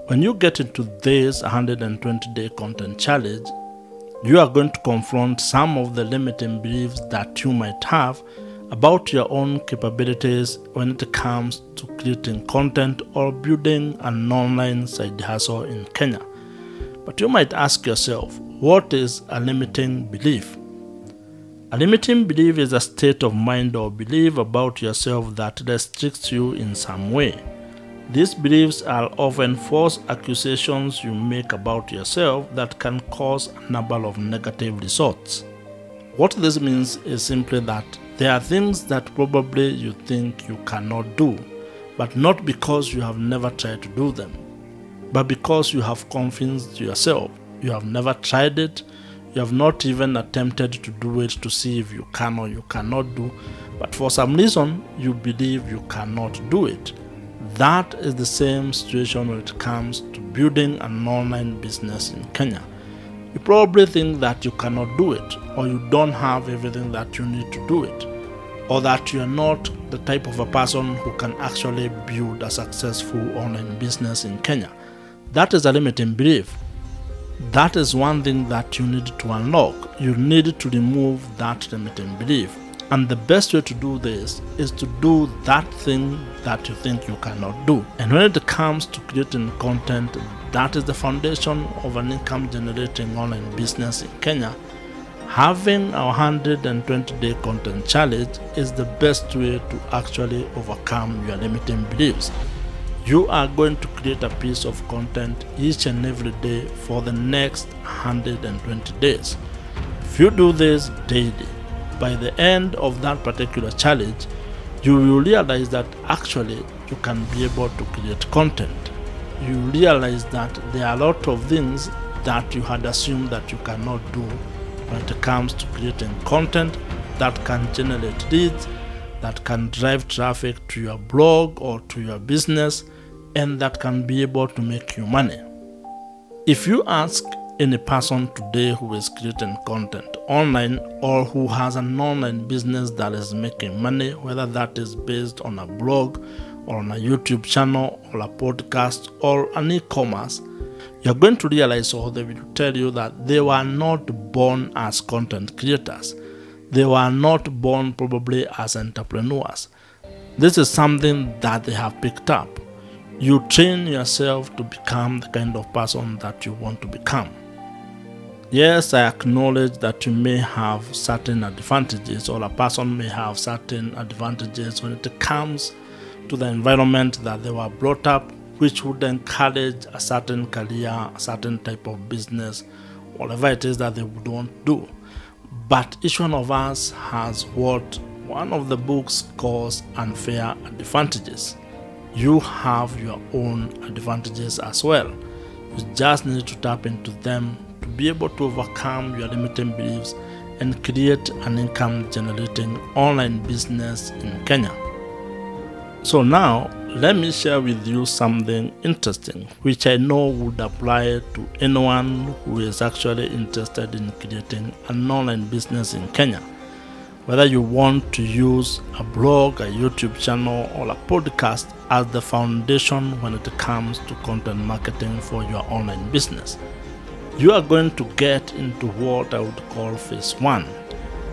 When you get into this 120-day content challenge, you are going to confront some of the limiting beliefs that you might have about your own capabilities when it comes to creating content or building an online side hustle in Kenya. But you might ask yourself, what is a limiting belief? A limiting belief is a state of mind or belief about yourself that restricts you in some way. These beliefs are often false accusations you make about yourself that can cause a number of negative results. What this means is simply that there are things that probably you think you cannot do, but not because you have never tried to do them, but because you have convinced yourself you have never tried it, you have not even attempted to do it to see if you can or you cannot do, but for some reason you believe you cannot do it. That is the same situation when it comes to building an online business in Kenya. You probably think that you cannot do it, or you don't have everything that you need to do it, or that you are not the type of a person who can actually build a successful online business in Kenya. That is a limiting belief. That is one thing that you need to unlock. You need to remove that limiting belief. And the best way to do this is to do that thing that you think you cannot do. And when it comes to creating content, that is the foundation of an income generating online business in Kenya. Having a 120-day content challenge is the best way to actually overcome your limiting beliefs. You are going to create a piece of content each and every day for the next 120 days. If you do this daily, by the end of that particular challenge, you will realize that actually you can be able to create content. You realize that there are a lot of things that you had assumed that you cannot do when it comes to creating content that can generate leads, that can drive traffic to your blog or to your business, and that can be able to make you money. If you ask any person today who is creating content online or who has an online business that is making money, whether that is based on a blog or on a YouTube channel or a podcast or an e-commerce, you're going to realize, or they will tell you, that they were not born as content creators. They were not born probably as entrepreneurs. This is something that they have picked up. You train yourself to become the kind of person that you want to become. Yes, I acknowledge that you may have certain advantages, or a person may have certain advantages when it comes to the environment that they were brought up, which would encourage a certain career, a certain type of business, whatever it is that they would want to do. But each one of us has what one of the books calls unfair advantages. You have your own advantages as well. You just need to tap into them to be able to overcome your limiting beliefs and create an income generating online business in Kenya. So now, let me share with you something interesting which I know would apply to anyone who is actually interested in creating an online business in Kenya. Whether you want to use a blog, a YouTube channel, or a podcast as the foundation when it comes to content marketing for your online business, you are going to get into what I would call phase 1.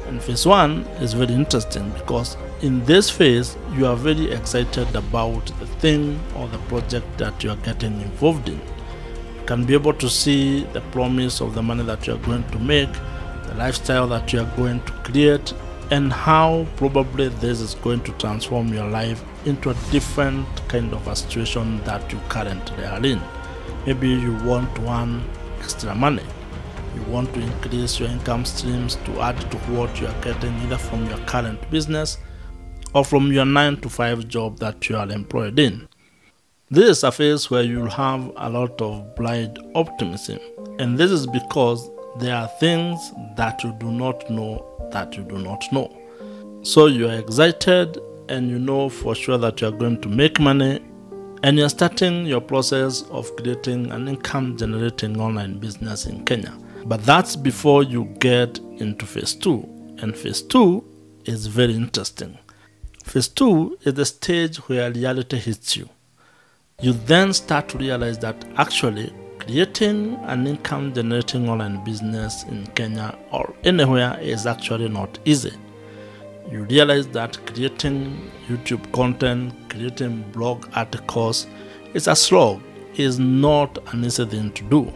And phase 1 is very interesting because in this phase, you are very excited about the thing or the project that you are getting involved in. You can be able to see the promise of the money that you are going to make, the lifestyle that you are going to create, and how probably this is going to transform your life into a different kind of a situation that you currently are in. Maybe you want to earn extra money. You want to increase your income streams to add to what you are getting either from your current business or from your 9-to-5 job that you are employed in. This is a phase where you'll have a lot of blind optimism, and this is because there are things that you do not know that you do not know. So you are excited and you know for sure that you are going to make money, and you're starting your process of creating an income generating online business in Kenya. But that's before you get into phase 2, and phase 2 is very interesting. Phase 2 is the stage where reality hits you. You then start to realize that actually creating an income generating online business in Kenya or anywhere is actually not easy. You realize that creating YouTube content, creating blog articles is a slog, is not an easy thing to do.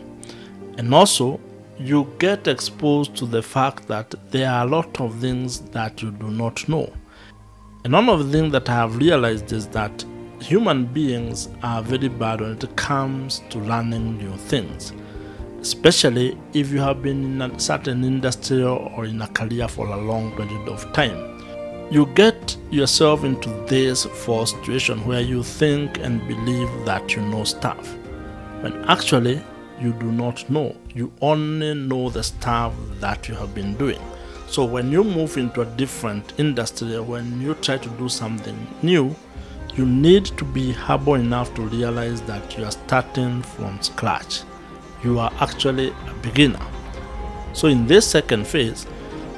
And also, you get exposed to the fact that there are a lot of things that you do not know. And one of the things that I have realized is that human beings are very bad when it comes to learning new things, especially if you have been in a certain industry or in a career for a long period of time. You get yourself into this false situation where you think and believe that you know stuff, when actually you do not know. You only know the stuff that you have been doing. So when you move into a different industry, when you try to do something new, you need to be humble enough to realize that you are starting from scratch. You are actually a beginner. So in this second phase,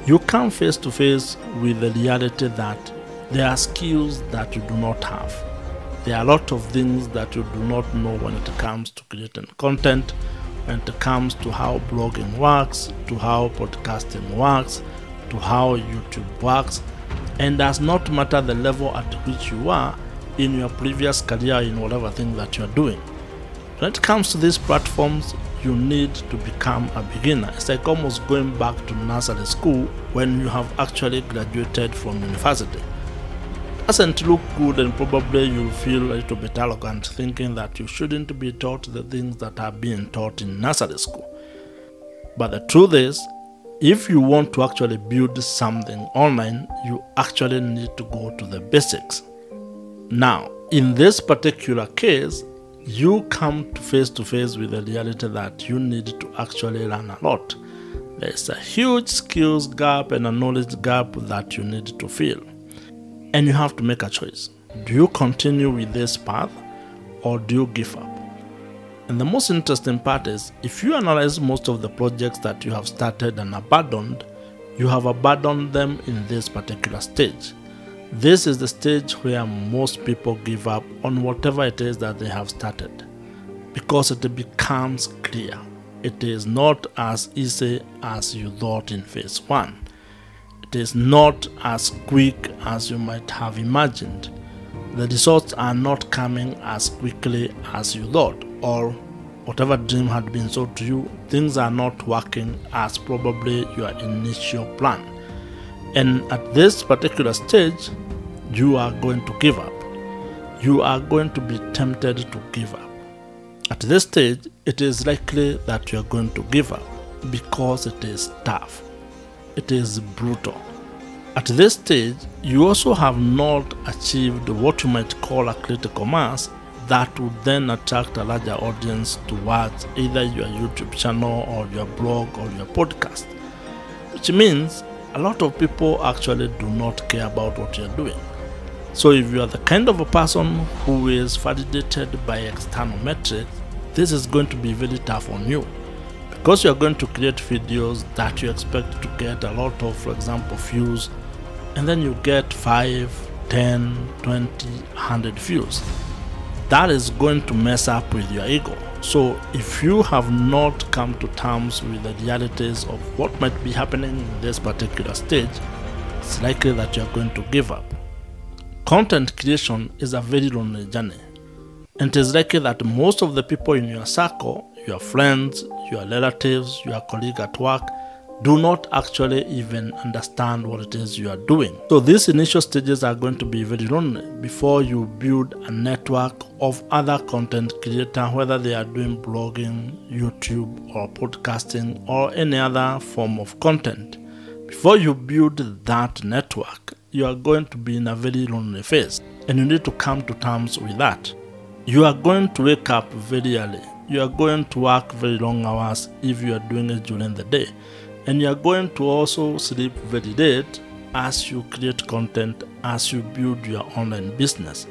you come face to face with the reality that there are skills that you do not have. There are a lot of things that you do not know when it comes to creating content, when it comes to how blogging works, to how podcasting works, to how YouTube works, and does not matter the level at which you are in your previous career, in whatever thing that you are doing. When it comes to these platforms, you need to become a beginner. It's like almost going back to nursery school when you have actually graduated from university. It doesn't look good, and probably you'll feel a little bit arrogant thinking that you shouldn't be taught the things that are being taught in nursery school. But the truth is, if you want to actually build something online, you actually need to go to the basics. Now, in this particular case, you come face to face with the reality that you need to actually learn a lot. There's a huge skills gap and a knowledge gap that you need to fill. And you have to make a choice. Do you continue with this path or do you give up? And the most interesting part is, if you analyze most of the projects that you have started and abandoned, you have abandoned them in this particular stage. This is the stage where most people give up on whatever it is that they have started, because it becomes clear it is not as easy as you thought in phase 1. It is not as quick as you might have imagined. The results are not coming as quickly as you thought, or whatever dream had been sold to you, things are not working as probably your initial plan. And at this particular stage, you are going to give up. You are going to be tempted to give up. At this stage, it is likely that you are going to give up because it is tough. It is brutal. At this stage, you also have not achieved what you might call a critical mass that would then attract a larger audience towards either your YouTube channel or your blog or your podcast, which means a lot of people actually do not care about what you're doing. So if you are the kind of a person who is validated by external metrics, this is going to be very tough on you, because you're going to create videos that you expect to get a lot of, for example, views, and then you get 5, 10, 20, 100 views. That is going to mess up with your ego. So if you have not come to terms with the realities of what might be happening in this particular stage, it's likely that you're going to give up. Content creation is a very lonely journey, and it is likely that most of the people in your circle, your friends, your relatives, your colleagues at work, do not actually even understand what it is you are doing. So these initial stages are going to be very lonely before you build a network of other content creators, whether they are doing blogging, YouTube, or podcasting, or any other form of content. Before you build that network, you are going to be in a very lonely phase, and you need to come to terms with that. You are going to wake up very early. You are going to work very long hours if you are doing it during the day. And you are going to also sleep very late as you create content, as you build your online business.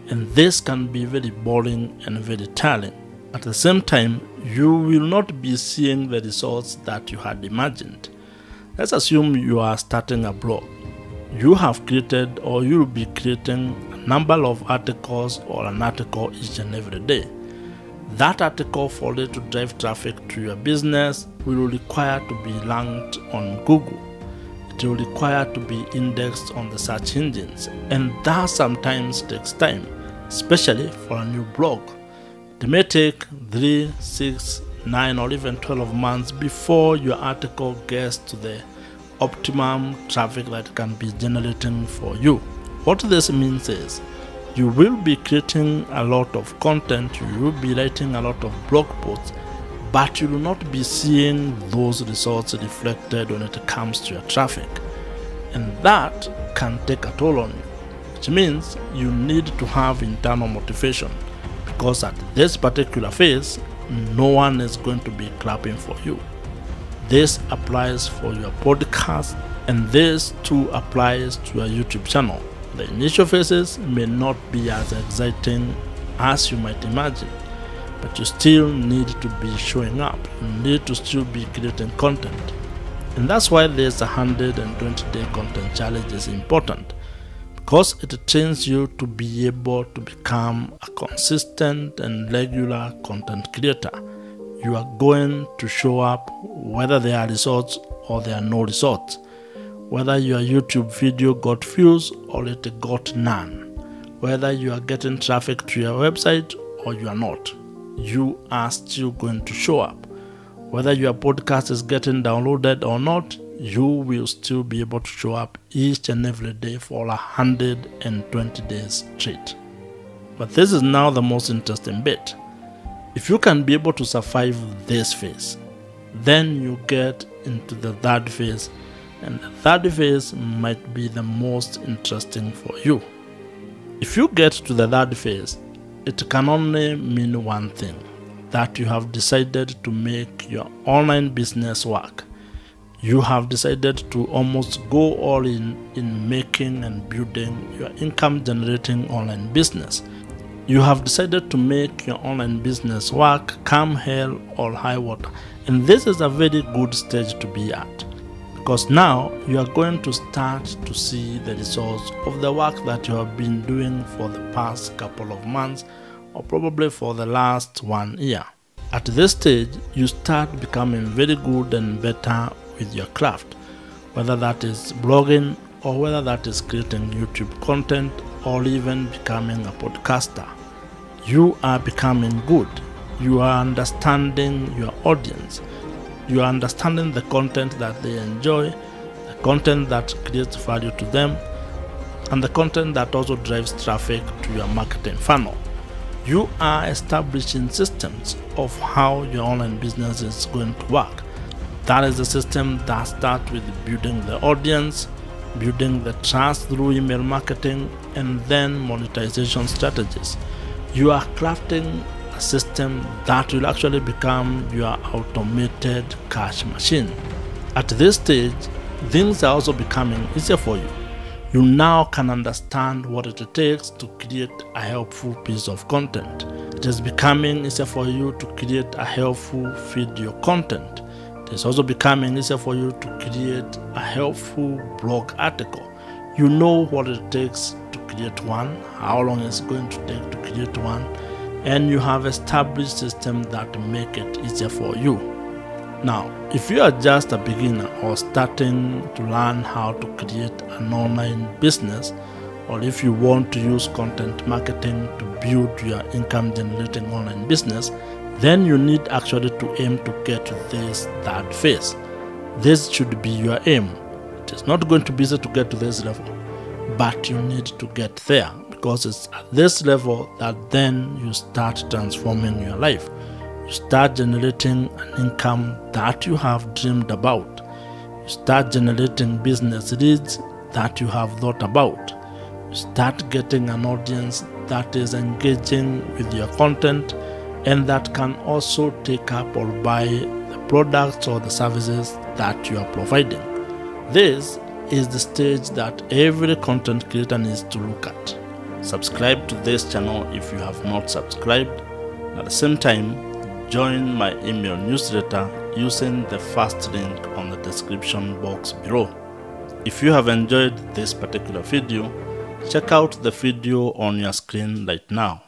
And this can be very boring and very tiring. At the same time, you will not be seeing the results that you had imagined. Let's assume you are starting a blog. You have created, or you will be creating, an number of articles or an article each and every day. That article, for it to drive traffic to your business, will require to be ranked on Google. It will require to be indexed on the search engines, and that sometimes takes time, especially for a new blog. It may take 3, 6, 9 or even 12 months before your article gets to the optimum traffic that it can be generating for you. What this means is you will be creating a lot of content, you will be writing a lot of blog posts, but you will not be seeing those results reflected when it comes to your traffic. And that can take a toll on you, which means you need to have internal motivation, because at this particular phase, no one is going to be clapping for you. This applies for your podcast, and this too applies to your YouTube channel. The initial phases may not be as exciting as you might imagine, but you still need to be showing up. You need to still be creating content. And that's why this 120-day content challenge is important, because it trains you to be able to become a consistent and regular content creator. You are going to show up whether there are results or there are no results, whether your YouTube video got views or it got none, whether you are getting traffic to your website or you are not. You are still going to show up. Whether your podcast is getting downloaded or not, you will still be able to show up each and every day for 120 days straight. But this is now the most interesting bit. If you can be able to survive this phase, then you get into the third phase, and the third phase might be the most interesting for you. If you get to the third phase, it can only mean one thing: that you have decided to make your online business work. You have decided to almost go all in making and building your income generating online business. You have decided to make your online business work come hell or high water. And this is a very good stage to be at, because now you are going to start to see the results of the work that you have been doing for the past couple of months, or probably for the last 1 year. At this stage, you start becoming very good and better with your craft, whether that is blogging or whether that is creating YouTube content or even becoming a podcaster. You are becoming good. You are understanding your audience. You are understanding the content that they enjoy, the content that creates value to them, and the content that also drives traffic to your marketing funnel. You are establishing systems of how your online business is going to work. That is the system that starts with building the audience, building the trust through email marketing, and then monetization strategies. You are crafting a system that will actually become your automated cash machine. At this stage, things are also becoming easier for you. You now can understand what it takes to create a helpful piece of content. It is becoming easier for you to create a helpful video content. It is also becoming easier for you to create a helpful blog article. You know what it takes to create one, how long it's going to take to create one, and you have established systems that make it easier for you. Now, if you are just a beginner or starting to learn how to create an online business, or if you want to use content marketing to build your income generating online business, then you need actually to aim to get to this third phase. This should be your aim. It is not going to be easy to get to this level, but you need to get there, because it's at this level that then you start transforming your life. You start generating an income that you have dreamed about. You start generating business leads that you have thought about. You start getting an audience that is engaging with your content and that can also take up or buy the products or the services that you are providing. This is the stage that every content creator needs to look at. Subscribe to this channel if you have not subscribed. At the same time, join my email newsletter using the first link on the description box below. If you have enjoyed this particular video, Check out the video on your screen right now.